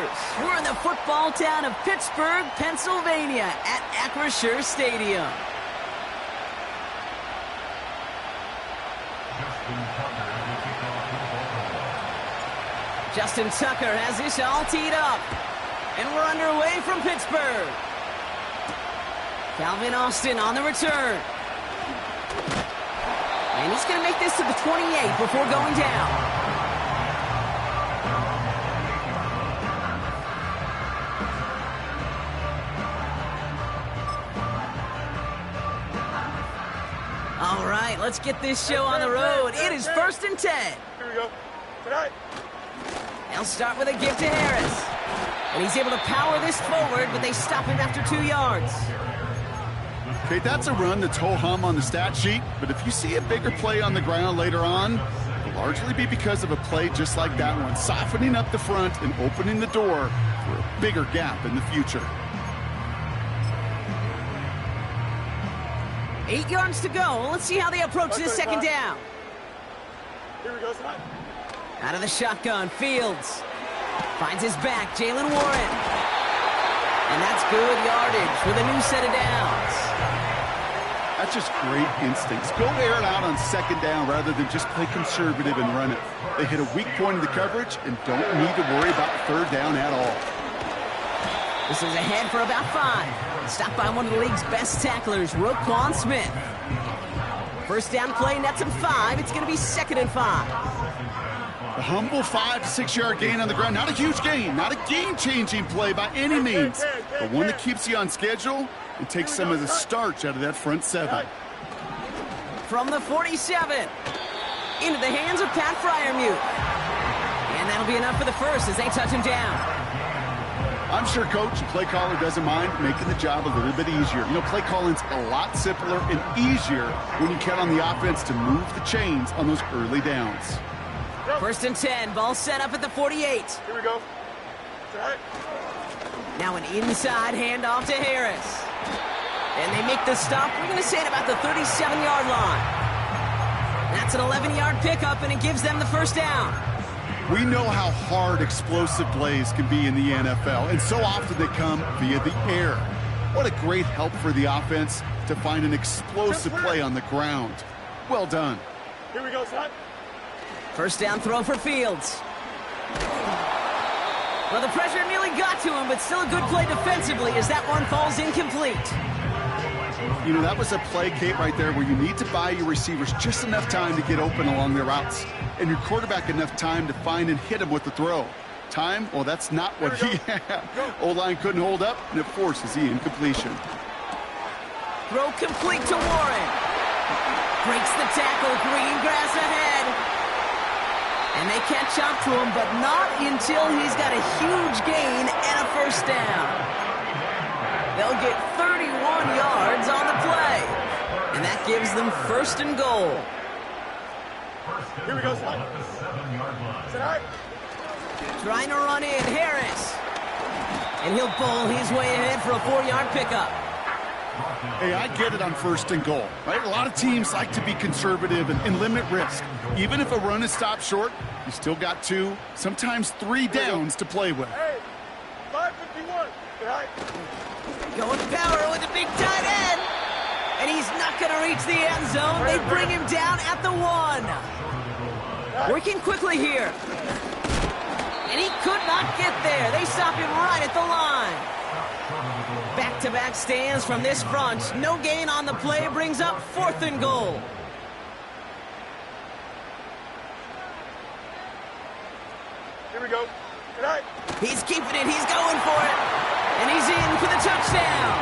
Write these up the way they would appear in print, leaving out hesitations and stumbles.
Steelers. We're in the football town of Pittsburgh, Pennsylvania at Acrisure Stadium. Justin Tucker has this all teed up. And we're underway from Pittsburgh. Calvin Austin on the return. And he's going to make this to the 28 before going down. All right, let's get this show on the road. It is 1st and 10. Here we go. Tonight. They'll start with a give to Harris. And he's able to power this forward, but they stop him after 2 yards. Okay, that's a run that's ho-hum on the stat sheet, but if you see a bigger play on the ground later on, it'll largely be because of a play just like that one, softening up the front and opening the door for a bigger gap in the future. 8 yards to go. Let's see how they approach this second down. Here we go, son. Out of the shotgun, Fields. Finds his back, Jalen Warren. And that's good yardage with a new set of downs. That's just great instincts. Go air it out on second down rather than just play conservative and run it. They hit a weak point in the coverage and don't need to worry about third down at all. This is ahead for about 5. Stopped by one of the league's best tacklers, Roquan Smith. First down play, nets him 5. It's going to be 2nd and 5. A humble 5 to 6 yard gain on the ground. Not a huge gain, not a game-changing play by any means, but one that keeps you on schedule and takes some of the starch out of that front 7. From the 47, into the hands of Pat Freiermuth. And that'll be enough for the first as they touch him down. I'm sure coach and play caller doesn't mind making the job a little bit easier. You know, play calling's a lot simpler and easier when you count on the offense to move the chains on those early downs. 1st and 10, ball set up at the 48. Here we go. Tonight. Now an inside handoff to Harris. And they make the stop, we're going to say at about the 37-yard line. That's an 11-yard pickup, and it gives them the first down. We know how hard explosive plays can be in the NFL, and so often they come via the air. What a great help for the offense to find an explosive play on the ground. Well done. Here we go, son. First down throw for Fields. Well, the pressure nearly got to him, but still a good play defensively as that one falls incomplete. You know, that was a play, Kate, right there where you need to buy your receivers just enough time to get open along their routes, and your quarterback enough time to find and hit him with the throw. Time? Well, that's not what he had. O-line couldn't hold up, and it forces the incompletion. Throw complete to Warren. Breaks the tackle, green grass ahead. And they catch up to him, but not until he's got a huge gain and a first down. They'll get 31 yards on the play. And that gives them 1st and goal. Here we go, son. Tonight. Trying to run in, Harris. And he'll bowl his way ahead for a 4-yard pickup. Hey, I get it on 1st and goal, right? A lot of teams like to be conservative and limit risk. Even if a run is stopped short, you still got 2, sometimes 3 downs to play with. Hey, 5:51. Tonight. Going power with a big tight end. And he's not going to reach the end zone. They bring him down at the 1. Working quickly here. And he could not get there. They stop him right at the line. Back-to-back stands from this front. No gain on the play brings up 4th and goal. Here we go. Tonight. He's keeping it. He's going for it. And he's in for the touchdown.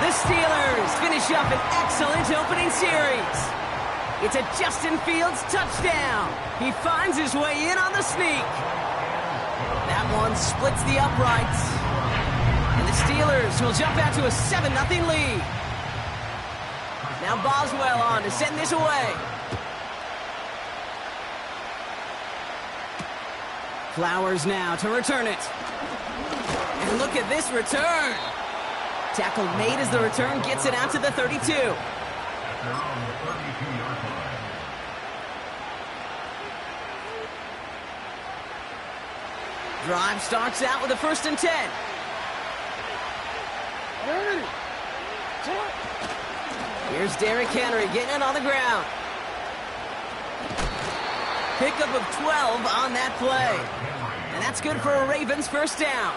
The Steelers finish up an excellent opening series. It's a Justin Fields touchdown. He finds his way in on the sneak. That one splits the uprights. And the Steelers will jump out to a 7-0 lead. Now Boswell on to send this away. Flowers now to return it. And look at this return. Tackle made as the return gets it out to the 32. Drive starts out with a 1st and 10. Ready. Set up. Here's Derrick Henry getting it on the ground. Pickup of 12 on that play. And that's good for a Ravens 1st down.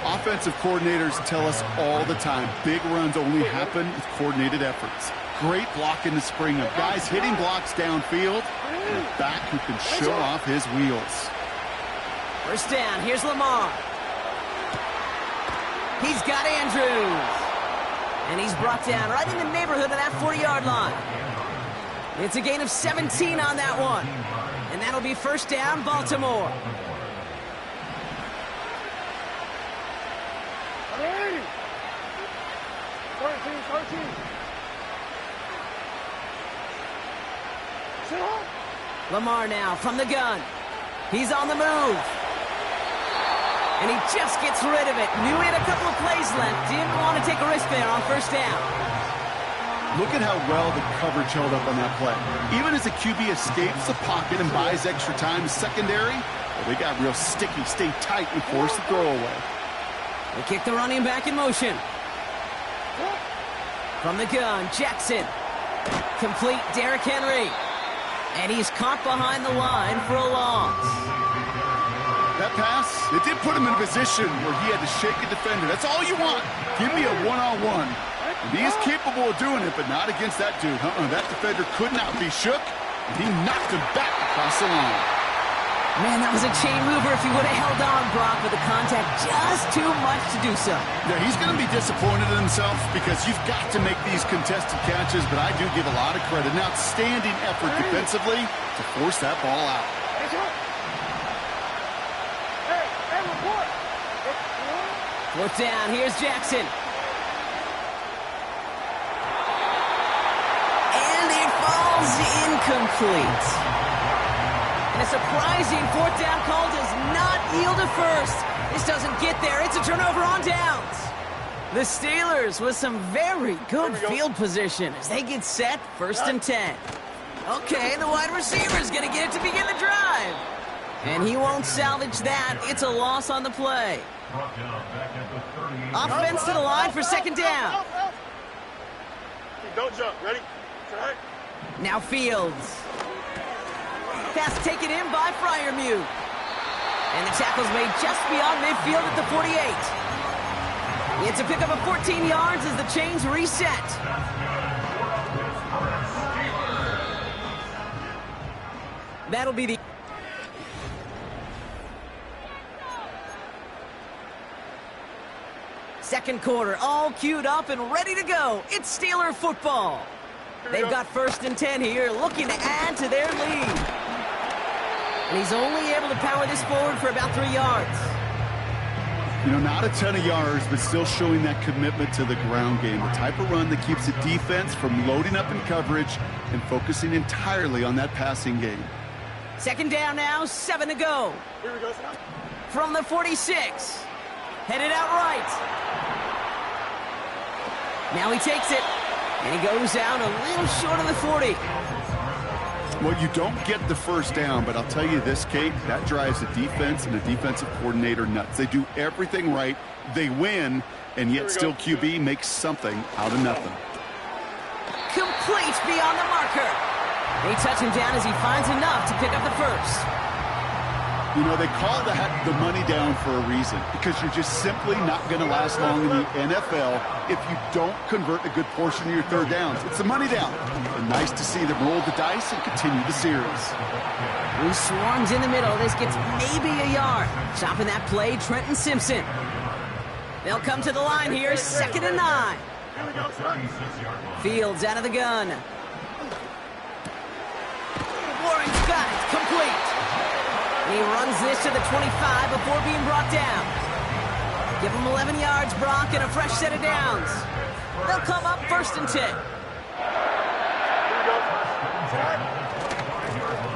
Offensive coordinators tell us all the time, big runs only happen with coordinated efforts. Great block in the spring of guys hitting blocks downfield, and a back who can show off his wheels. 1st down, here's Lamar. He's got Andrews. And he's brought down right in the neighborhood of that 40-yard line. It's a gain of 17 on that one. And that'll be 1st down, Baltimore. Ready. 13. Set up. Lamar now from the gun. He's on the move. And he just gets rid of it. Knew he had a couple of plays left. Didn't want to take a risk there on 1st down. Look at how well the coverage held up on that play. Even as the QB escapes the pocket and buys extra time secondary, well, they got real sticky, stay tight, and force the throw away. They kick the running back in motion. From the gun, Jackson. Complete, Derrick Henry. And he's caught behind the line for a loss. That pass, it did put him in a position where he had to shake a defender. That's all you want. Give me a one-on-one. And he is capable of doing it, but not against that dude. That defender could not be shook, and he knocked him back across the line. Man, that was a chain mover if he would have held on, Brock, but the contact just too much to do so. Yeah, he's going to be disappointed in himself because you've got to make these contested catches, but I do give a lot of credit. An outstanding effort defensively to force that ball out. Hey, report. 4th down, here's Jackson. And it falls incomplete. And a surprising 4th down call does not yield a 1st. This doesn't get there. It's a turnover on downs. The Steelers with some very good field position as they get set, 1st and 10. Okay, the wide receiver's going to get it to begin the drive. And he won't salvage that. It's a loss on the play. Offense to the line for 2nd down. Don't jump. Ready? Try. Now Fields. Pass taken in by Freiermuth. And the tackle's made just beyond midfield at the 48. It's a pickup of 14 yards as the chains reset. That'll be the... Second quarter, all queued up and ready to go. It's Steeler football. They've got 1st and 10 here, looking to add to their lead. And he's only able to power this forward for about 3 yards. You know, not a ton of yards, but still showing that commitment to the ground game. The type of run that keeps the defense from loading up in coverage and focusing entirely on that passing game. 2nd down now, 7 to go. Here we go, son. From the 46. Headed out right. Now he takes it. And he goes out a little short of the 40. Well, you don't get the 1st down, but I'll tell you this, Kate, that drives the defense and the defensive coordinator nuts. They do everything right. They win, and yet still QB makes something out of nothing. Complete beyond the marker. They touch him down as he finds enough to pick up the 1st. You know, they call that the money down for a reason, because you're just simply not going to last long in the NFL if you don't convert a good portion of your 3rd downs. It's the money down. And nice to see them roll the dice and continue the series. Who swarms in the middle. This gets maybe a yard. Stopping that play, Trenton Simpson. They'll come to the line here, 2nd and 9. Here we go, son. Fields out of the gun. Warren's got it, complete. And he runs this to the 25 before being brought down. Give him 11 yards, Brock, and a fresh set of downs. They'll come up 1st and 10.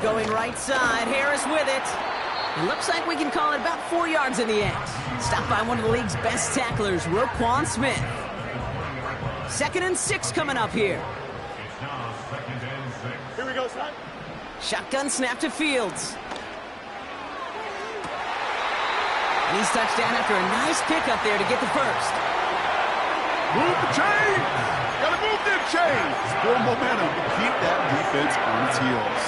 Going right side, Harris with it. It looks like we can call it about 4 yards in the end. Stopped by one of the league's best tacklers, Roquan Smith. 2nd and 6 coming up here. Here we go, son. Shotgun snap to Fields. And he's touched down after a nice pickup there to get the first. Move the chains! Gotta move them chains! For momentum to keep that defense on its heels.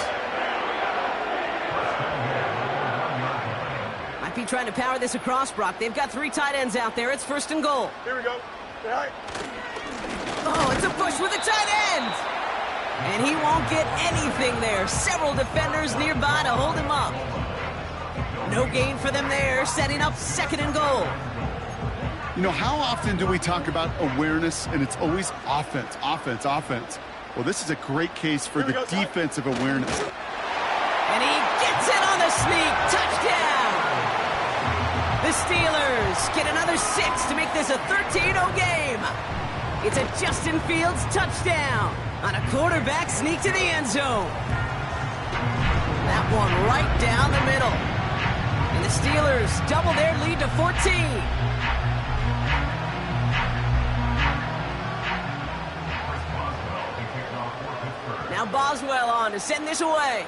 Might be trying to power this across, Brock. They've got 3 tight ends out there. It's 1st and goal. Here we go. All right. Oh, it's a push with a tight end! And he won't get anything there. Several defenders nearby to hold him up. No gain for them there, setting up 2nd and goal. You know, how often do we talk about awareness, and it's always offense, offense, offense? Well, this is a great case for the defensive awareness. And he gets it on the sneak. Touchdown! The Steelers get another 6 to make this a 13-0 game. It's a Justin Fields touchdown on a quarterback sneak to the end zone. That one right down the middle. And the Steelers double their lead to 14. Now Boswell on to send this away.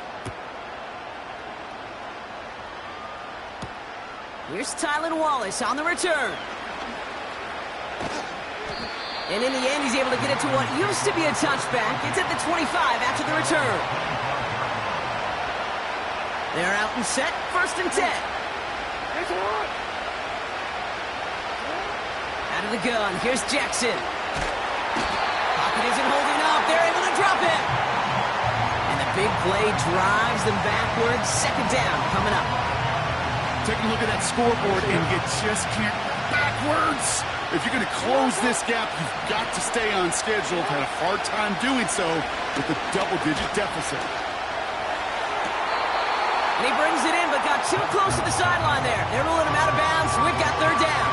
Here's Tylan Wallace on the return. And in the end, he's able to get it to what used to be a touchback. It's at the 25 after the return. They're out and set, 1st and 10. Out of the gun, here's Jackson. Pocket isn't holding up. They're able to drop it. And the big play drives them backwards. 2nd down coming up. Take a look at that scoreboard, and you just can't backwards. If you're going to close this gap, you've got to stay on schedule. Had a hard time doing so with a double-digit deficit. And he brings it in, but got too close to the sideline there. They're ruling him out of bounds. We've got 3rd down.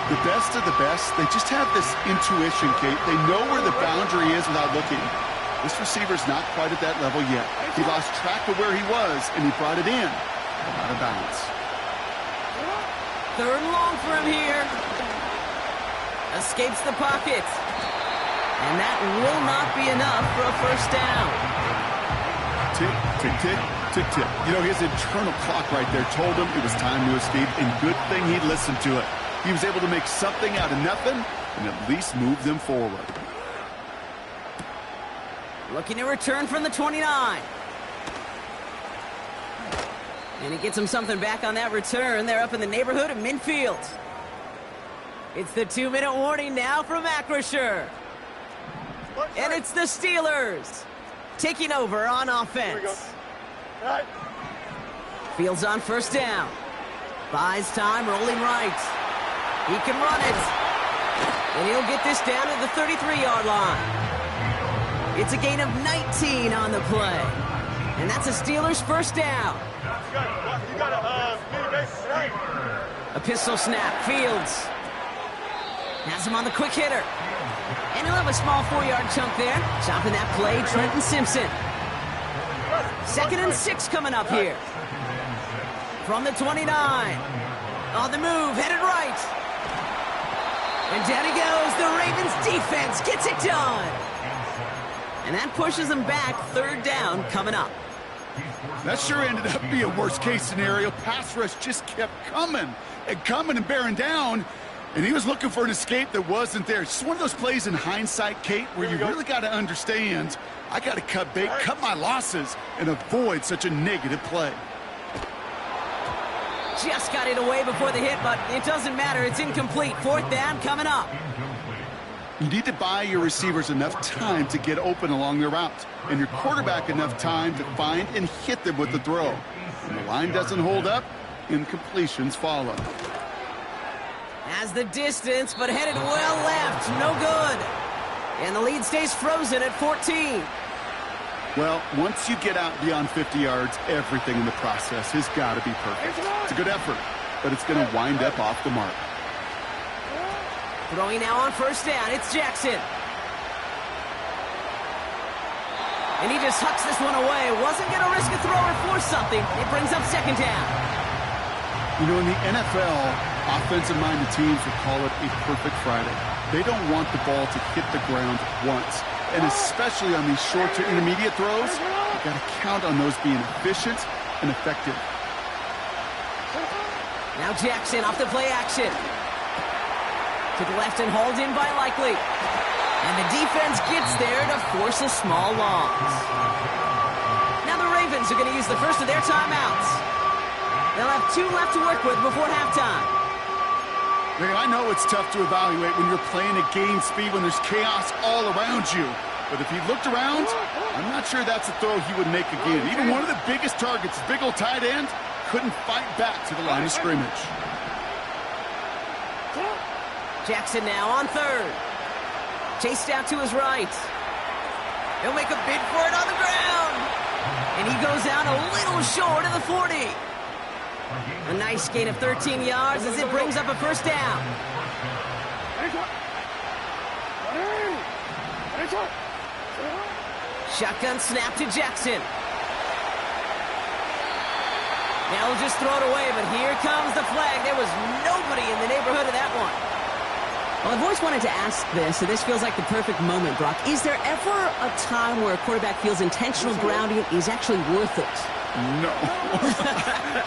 The best of the best, they just have this intuition, Kate. They know where the boundary is without looking. This receiver's not quite at that level yet. He lost track of where he was, and he brought it in. Out of bounds. 3rd and long for him here. Escapes the pocket. And that will not be enough for a 1st down. Tick, tick, tick, tick, tick. You know, his internal clock right there told him it was time to escape, and good thing he listened to it. He was able to make something out of nothing and at least move them forward. Looking to return from the 29. And he gets him something back on that return. They're up in the neighborhood of midfield. It's the 2-minute warning now from Acrisure. And it's the Steelers taking over on offense. Right. Fields on 1st down. Buys time, rolling right. He can run it. And he'll get this down to the 33-yard line. It's a gain of 19 on the play. And that's a Steelers 1st down. You got a mini base tonight. A pistol snap. Fields has him on the quick hitter. And he'll have a small 4-yard chunk there. Chopping that play, Trenton Simpson. 2nd and 6 coming up here. From the 29. On the move, headed right. And down he goes. The Ravens defense gets it done. And that pushes them back. 3rd down coming up. That sure ended up being a worst-case scenario. Pass rush just kept coming and bearing down, and he was looking for an escape that wasn't there. It's just one of those plays in hindsight, Kate, where you really got to understand, I got to cut bait, cut my losses, and avoid such a negative play. Just got it away before the hit, but it doesn't matter. It's incomplete. 4th down coming up. You need to buy your receivers enough time to get open along their route, and your quarterback enough time to find and hit them with the throw. When the line doesn't hold up, incompletions follow. Has the distance, but headed well left. No good. And the lead stays frozen at 14. Well, once you get out beyond 50 yards, everything in the process has got to be perfect. It's a good effort, but it's going to wind up off the mark. Throwing now on 1st down. It's Jackson. And he just hucks this one away. Wasn't going to risk a throw or force something. It brings up 2nd down. You know, in the NFL, offensive-minded teams would call it a perfect Friday. They don't want the ball to hit the ground once. And especially on these short to intermediate throws, you've got to count on those being efficient and effective. Now Jackson off the play action. To the left and hauled in by Likely. And the defense gets there to force a small loss. Now the Ravens are going to use the first of their timeouts. They'll have 2 left to work with before halftime. Man, I know it's tough to evaluate when you're playing at game speed when there's chaos all around you. But if he looked around, I'm not sure that's a throw he would make again. Even one of the biggest targets, big old tight end, couldn't fight back to the line of scrimmage. Jackson now on third. Chased out to his right. He'll make a bid for it on the ground. And he goes out a little short of the 40. A nice gain of 13 yards as it brings up a first down. Shotgun snap to Jackson. Now he'll just throw it away, but here comes the flag. There was nobody in the neighborhood of that one. Well, I've always wanted to ask this, and this feels like the perfect moment, Brock. Is there ever a time where a quarterback feels intentional grounding is actually worth it? No.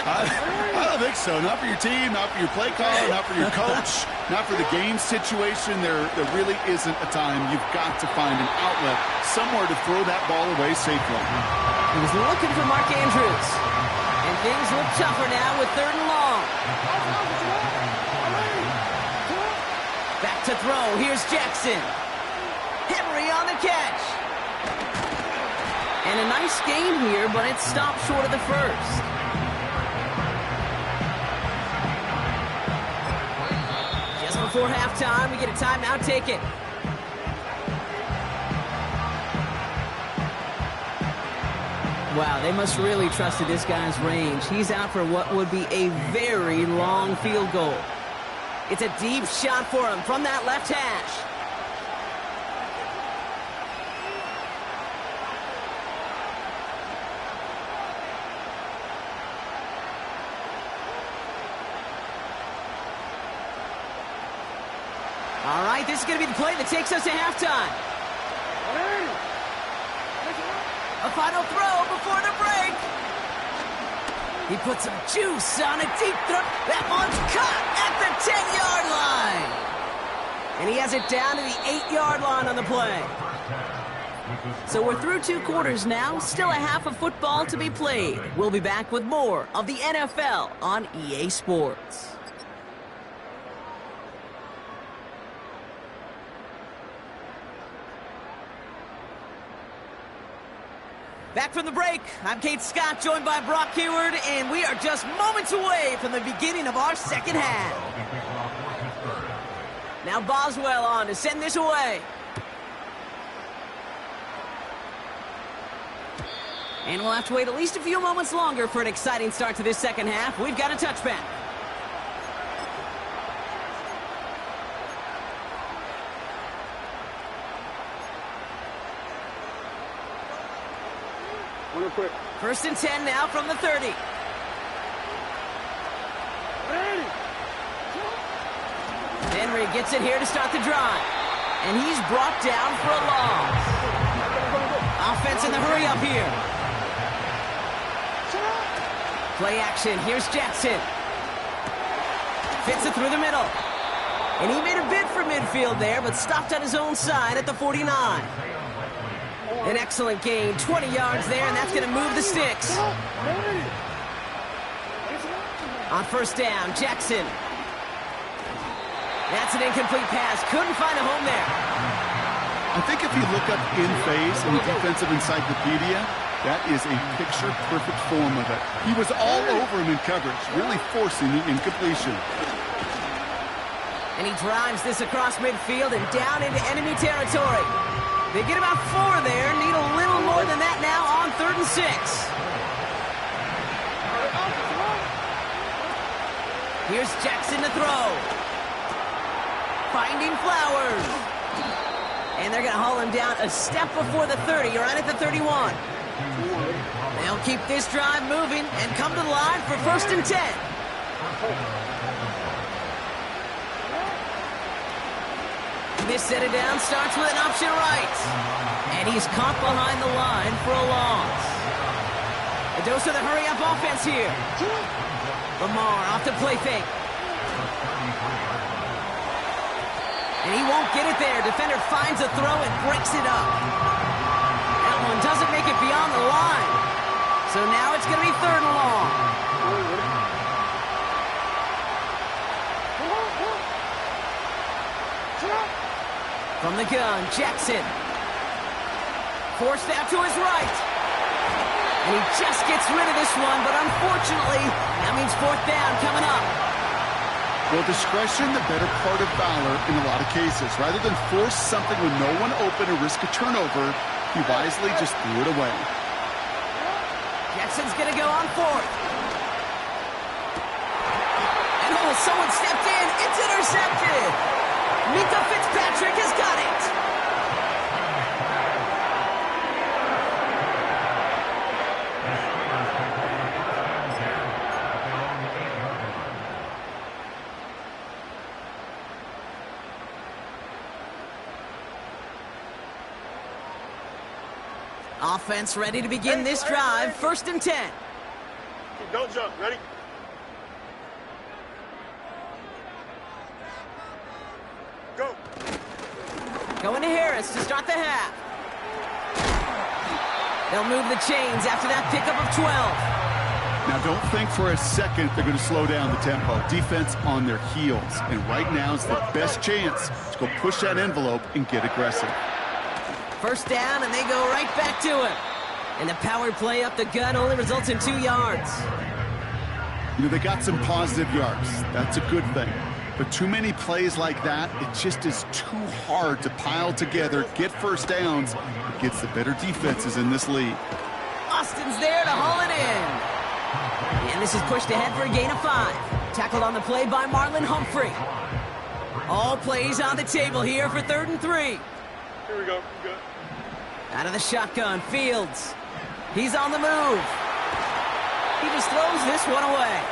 I don't think so. Not for your team, not for your play caller, not for your coach, not for the game situation. There really isn't a time. You've got to find an outlet, somewhere to throw that ball away safely. He was looking for Mark Andrews. And things look tougher now with 3rd and long. Back to throw. Here's Jackson. Henry on the catch. And a nice gain here, but it stopped short of the first. Just before halftime, we get a timeout taken. Wow, they must really trusted this guy's range. He's out for what would be a very long field goal. It's a deep shot for him from that left hash. All right, this is going to be the play that takes us to halftime. A final throw before the break. He put some juice on a deep throw. That one's caught at the 10-yard line. And he has it down to the 8-yard line on the play. So we're through 2 quarters now. Still a half of football to be played. We'll be back with more of the NFL on EA Sports. Back from the break, I'm Kate Scott, joined by Brock Hayward, and we are just moments away from the beginning of our second half. Now Boswell on to send this away. And we'll have to wait at least a few moments longer for an exciting start to this second half. We've got a touchback. Quick. 1st and 10 now from the 30. Henry gets it here to start the drive. And he's brought down for a loss. Offense in the hurry up here. Play action. Here's Jackson. Fits it through the middle. And he made a bid for midfield there, but stopped on his own side at the 49. An excellent gain, 20 yards there, and that's going to move the sticks. On 1st down, Jackson. That's an incomplete pass. Couldn't find a home there. I think if you look up in phase in the defensive encyclopedia, that is a picture-perfect form of it. He was all over him in coverage, really forcing the incompletion. And he drives this across midfield and down into enemy territory. They get about 4 there, need a little more than that now on 3rd and 6. Here's Jackson to throw. Finding Flowers. And they're going to haul him down a step before the 30, right at the 31. They'll keep this drive moving and come to the line for 1st and 10. This set it down starts with an option right. And he's caught behind the line for a loss. A dose of the hurry-up offense here. Lamar off the play fake. And he won't get it there. Defender finds a throw and breaks it up. That one doesn't make it beyond the line. So now it's going to be 3rd and long. From the gun, Jackson. Forced out to his right. And he just gets rid of this one, but unfortunately, that means 4th down coming up. Well, discretion, the better part of valor in a lot of cases. Rather than force something with no one open or risk a turnover, he wisely just threw it away. Jackson's going to go on 4th. And oh, someone stepped in. It's intercepted. Minka Fitzpatrick has got it. Offense ready to begin this drive. 1st and 10. Don't jump. Ready? Go. Going to Harris to start the half. They'll move the chains after that pickup of 12. Now, don't think for a second they're going to slow down the tempo. Defense on their heels. And right now is the best chance to go push that envelope and get aggressive. 1st down, and they go right back to him. And the power play up the gut only results in 2 yards. You know, they got some positive yards. That's a good thing. But too many plays like that, it just is too hard to pile together, get 1st downs against the better defenses in this league. Austin's there to haul it in. And this is pushed ahead for a gain of 5. Tackled on the play by Marlon Humphrey. All plays on the table here for 3rd and 3. Here we go. Good. Out of the shotgun, Fields. He's on the move. He just throws this one away.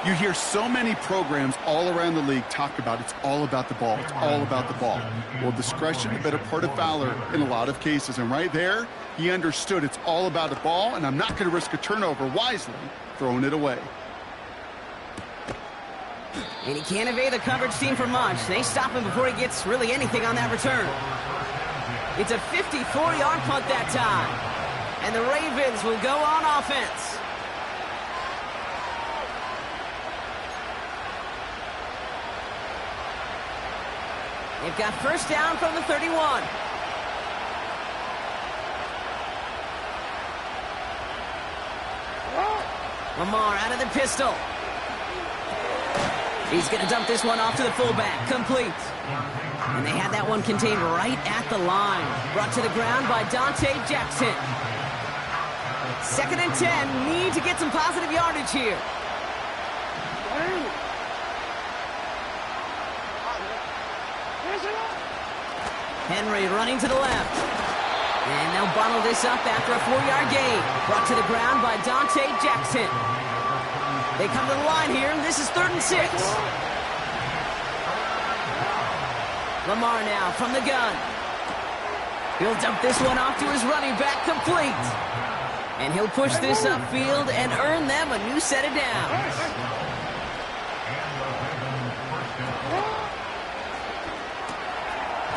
You hear so many programs all around the league talk about it's all about the ball. It's all about the ball. Well, discretion, the better part of valor in a lot of cases. And right there, he understood it's all about the ball, and I'm not going to risk a turnover, wisely throwing it away. And he can't evade the coverage team for much. They stop him before he gets really anything on that return. It's a 54-yard punt that time. And the Ravens will go on offense. They've got 1st down from the 31. Lamar out of the pistol. He's going to dump this one off to the fullback. Complete. And they had that one contained right at the line. Brought to the ground by Dante Jackson. 2nd and 10. Need to get some positive yardage here. Henry running to the left. And they'll bundle this up after a 4-yard gain. Brought to the ground by Dante Jackson. They come to the line here, and this is 3rd and 6. Lamar now from the gun. He'll dump this one off to his running back, complete. And he'll push this upfield and earn them a new set of downs.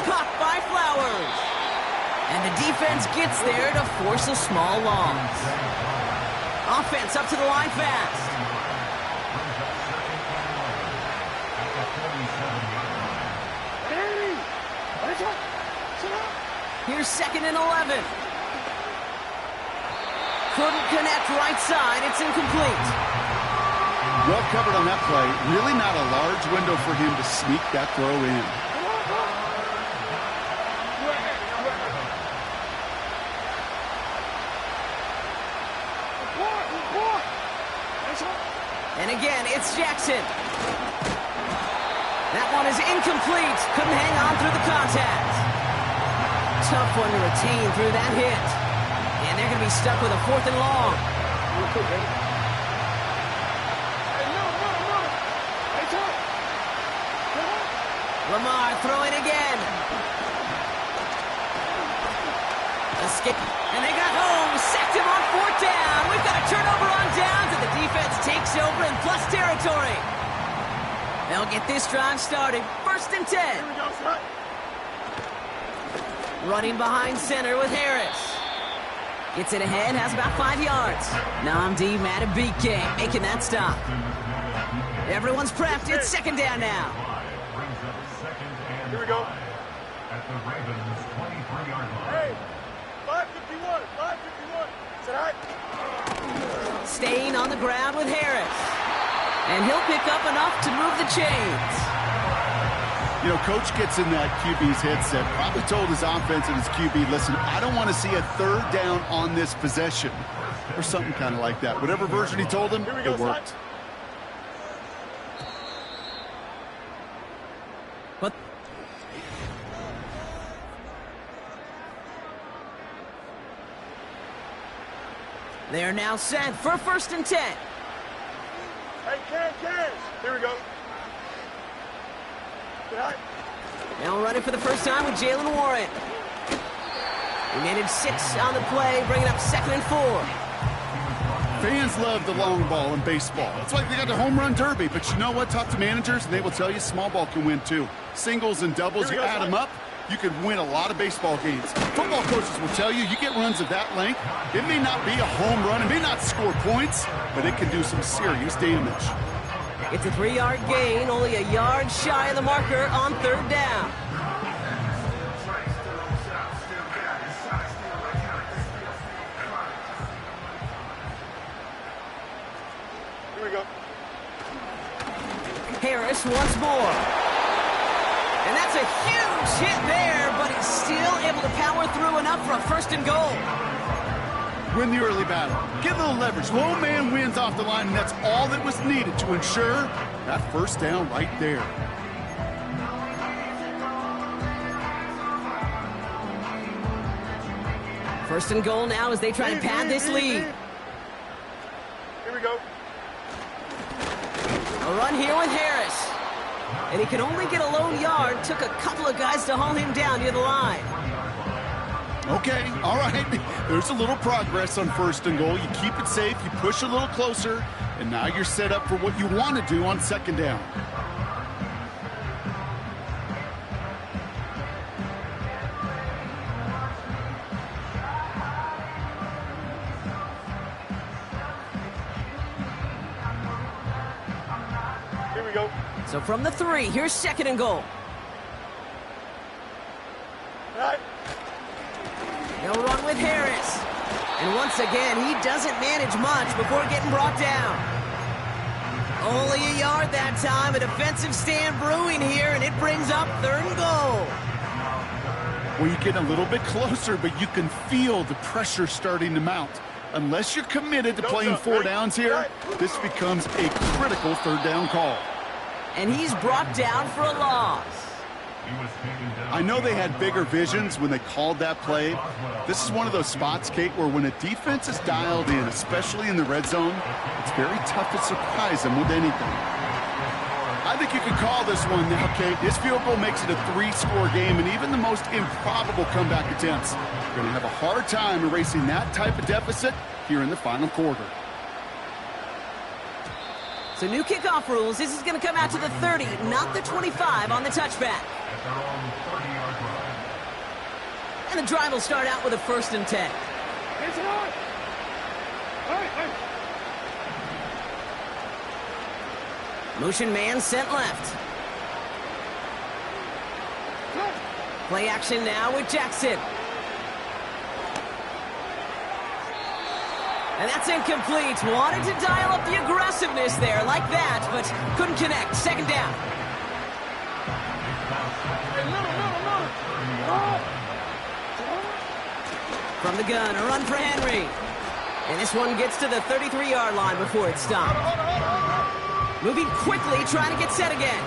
Caught by Flowers. And the defense gets there to force a small loss. Offense up to the line fast. Here's 2nd and 11. Couldn't connect right side. It's incomplete. Well covered on that play. Really not a large window for him to sneak that throw in. And again, it's Jackson. That one is incomplete. Couldn't hang on through the contact. Tough one to retain through that hit. And they're going to be stuck with a 4th and long. Lamar throwing again. Escape. And they got home, sacked him on 4th down. We've got a turnover on downs, and the defense takes over in plus territory. They'll get this drive started. 1st and 10. Here we go, son. Running behind center with Harris. Gets it ahead, has about 5 yards. Nnamdi Madubuike making that stop. Everyone's prepped. It's 2nd down now. Here we go. Hey, 551, 551. Sit high. Staying on the ground with Harris. And he'll pick up enough to move the chains. You know, Coach gets in that QB's headset, probably told his offense and his QB, listen, I don't want to see a 3rd down on this possession. Or something kind of like that. Whatever version he told him, it worked. But they are now set for 1st and 10. Hey, Ken. Here we go. Sit high. Now running for the first time with Jaylen Warren. He managed 6 on the play, bringing up 2nd and 4. Fans love the long ball in baseball. It's like they got the home run derby, but you know what? Talk to managers, and they will tell you small ball can win too. Singles and doubles, you add them up, you could win a lot of baseball games. Football coaches will tell you, you get runs of that length, it may not be a home run, it may not score points, but it can do some serious damage. It's a 3-yard gain, only a yard shy of the marker on 3rd down. Here we go. Harris once more. And that's a huge hit there, but he's still able to power through enough for a 1st and goal. Win the early battle. Get a little leverage. Low man wins off the line, and that's all that was needed to ensure that 1st down right there. First and goal now as they try to pad this lead. Here we go. A run here with Harris. And he could only get a lone yard. Took a couple of guys to haul him down near the line. Okay, all right. There's a little progress on 1st and goal. You keep it safe, you push a little closer, and now you're set up for what you want to do on 2nd down. Here we go. So from the 3, here's 2nd and goal. Sit high. They'll run with Harris. And once again, he doesn't manage much before getting brought down. Only a yard that time. A defensive stand brewing here, and it brings up 3rd and goal. Well, you get a little bit closer, but you can feel the pressure starting to mount. Unless you're committed to playing 4 downs here, this becomes a critical 3rd down call. And he's brought down for a loss. I know they had bigger visions when they called that play. This is one of those spots, Kate, where when a defense is dialed in, especially in the red zone, it's very tough to surprise them with anything. I think you can call this one now, Kate. This field goal makes it a 3-score game, and even the most improbable comeback attempts are going to have a hard time erasing that type of deficit here in the final quarter. So new kickoff rules. This is going to come out to the 30, not the 25 on the touchback. And the drive will start out with a 1st and 10. Motion man sent left. Play action now with Jackson. And that's incomplete. Wanted to dial up the aggressiveness there like that, but couldn't connect. 2nd down. From the gun, a run for Henry. And this one gets to the 33-yard line before it's stopped. Moving quickly, trying to get set again.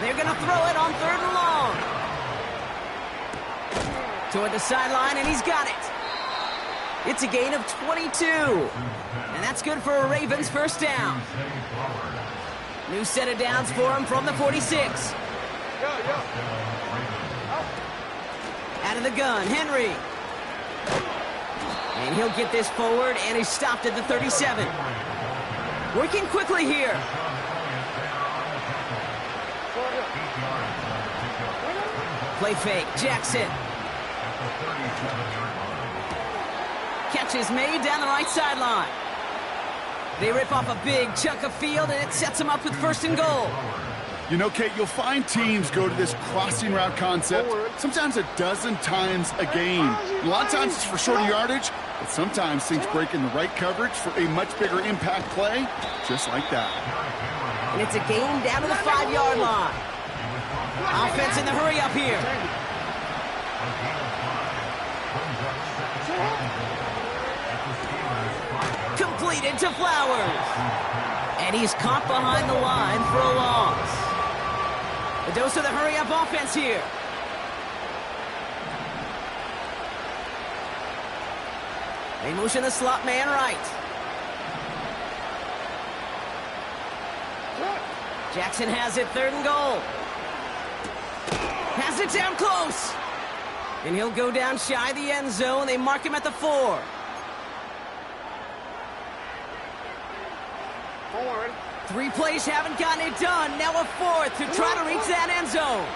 They're going to throw it on 3rd and long. Toward the sideline, and he's got it. It's a gain of 22. And that's good for a Ravens 1st down. New set of downs for him from the 46. Out of the gun, Henry. And he'll get this forward, and he's stopped at the 37. Working quickly here. Play fake, Jackson. Catch is made down the right sideline. They rip off a big chunk of field, and it sets them up with 1st and goal. You know, Kate, you'll find teams go to this crossing route concept sometimes a dozen times a game. A lot of times it's for shorter yardage, but sometimes things break in the right coverage for a much bigger impact play, just like that. And it's a game down to the 5-yard line. Offense in the hurry up here. Completed to Flowers. And he's caught behind the line for a loss. A dose of the hurry-up offense here. They motion the slot man right. Jackson has it, 3rd and goal. Has it down close. And he'll go down shy of the end zone. They mark him at the 4. Forward. 3 plays haven't gotten it done. Now a 4th to try to reach that end zone.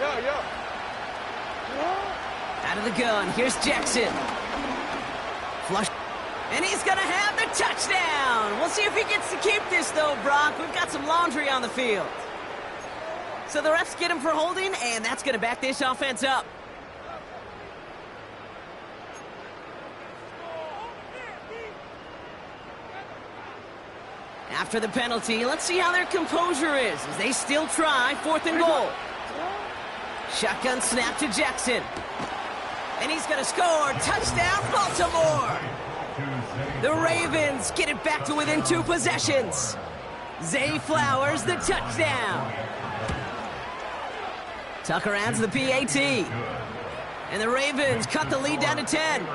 Yeah. Out of the gun. Here's Jackson. Flush. And he's going to have the touchdown. We'll see if he gets to keep this, though, Brock. We've got some laundry on the field. So the refs get him for holding, and that's going to back this offense up. After the penalty, let's see how their composure is as they still try 4th and goal. Shotgun snap to Jackson. And he's going to score. Touchdown, Baltimore. The Ravens get it back to within 2 possessions. Zay Flowers, the touchdown. Tucker adds the PAT. And the Ravens cut the lead down to 10.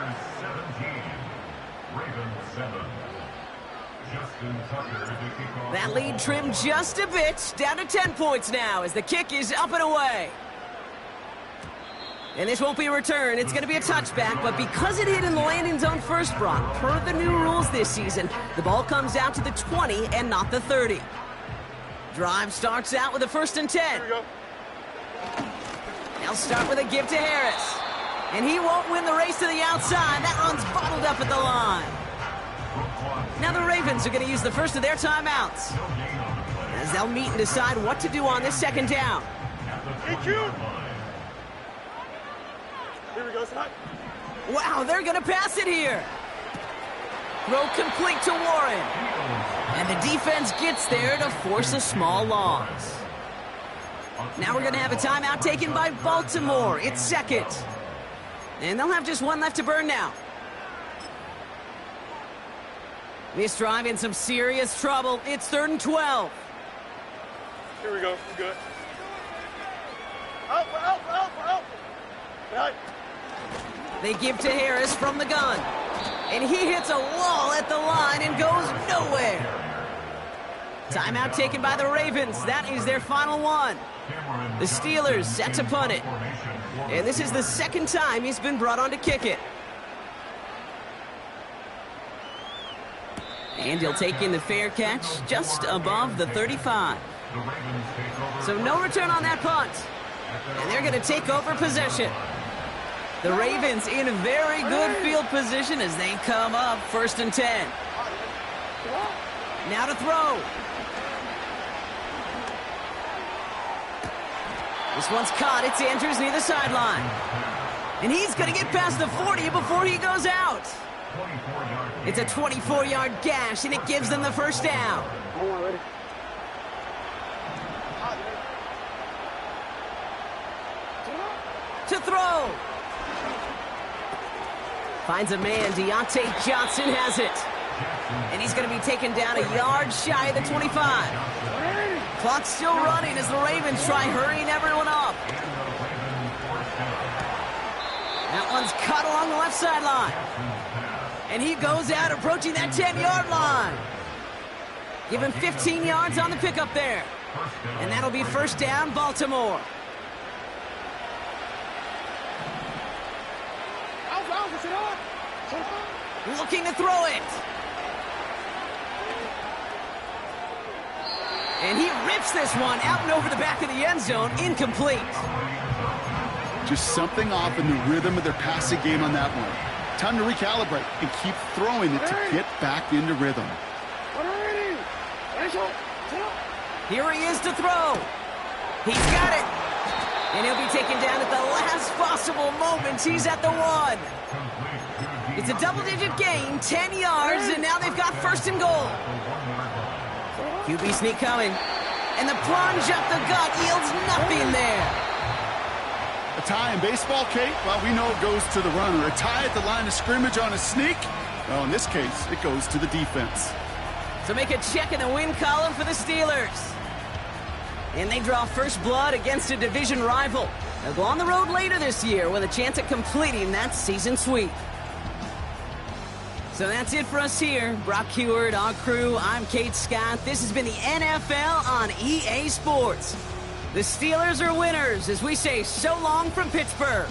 That lead trimmed just a bit, down to 10 points now as the kick is up and away. And this won't be a return, it's going to be a touchback, but because it hit in the landing zone first, Brock, per the new rules this season, the ball comes out to the 20 and not the 30. Drive starts out with a 1st and 10. They'll start with a give to Harris. And he won't win the race to the outside. That run's bottled up at the line. Now the Ravens are going to use the first of their timeouts as they'll meet and decide what to do on this 2nd down. Here we go, son. Wow, they're going to pass it here. Throw complete to Warren. And the defense gets there to force a small loss. Now we're going to have a timeout taken by Baltimore. It's 2nd. And they'll have just 1 left to burn now. This drive in some serious trouble. It's 3rd and 12. Here we go. We're good. Out. Right. They give to Harris from the gun. And he hits a wall at the line and goes nowhere. Timeout taken by the Ravens. That is their final one. The Steelers set to punt it. And this is the 2nd time he's been brought on to kick it. And he'll take in the fair catch just above the 35. So no return on that punt. And they're going to take over possession. The Ravens in a very good field position as they come up 1st and 10. Now to throw. This one's caught. It's Andrews near the sideline. And he's going to get past the 40 before he goes out. It's a 24-yard gash, and it gives them the 1st down. To throw. Finds a man. Deontay Johnson has it. And he's going to be taken down a yard shy of the 25. Clock's still running as the Ravens try hurrying everyone up. That one's cut along the left sideline. And he goes out approaching that 10-yard line. Give him 15 yards on the pickup there. And that'll be first down, Baltimore. Looking to throw it. And he rips this one out and over the back of the end zone. Incomplete. Just something off in the rhythm of their passing game on that one. Time to recalibrate and keep throwing it to get back into rhythm. Here he is to throw. He's got it. And he'll be taken down at the last possible moments. He's at the 1. It's a double-digit gain, 10 yards, and now they've got first and goal. QB sneak coming. And the plunge up the gut yields nothing there. A tie in baseball, Kate? Well, we know it goes to the runner. A tie at the line of scrimmage on a sneak? Well, in this case, it goes to the defense. So make a check in the win column for the Steelers. And they draw first blood against a division rival. They'll go on the road later this year with a chance at completing that season sweep. So that's it for us here. Brock Huard, our crew, I'm Kate Scott. This has been the NFL on EA Sports. The Steelers are winners as we say so long from Pittsburgh.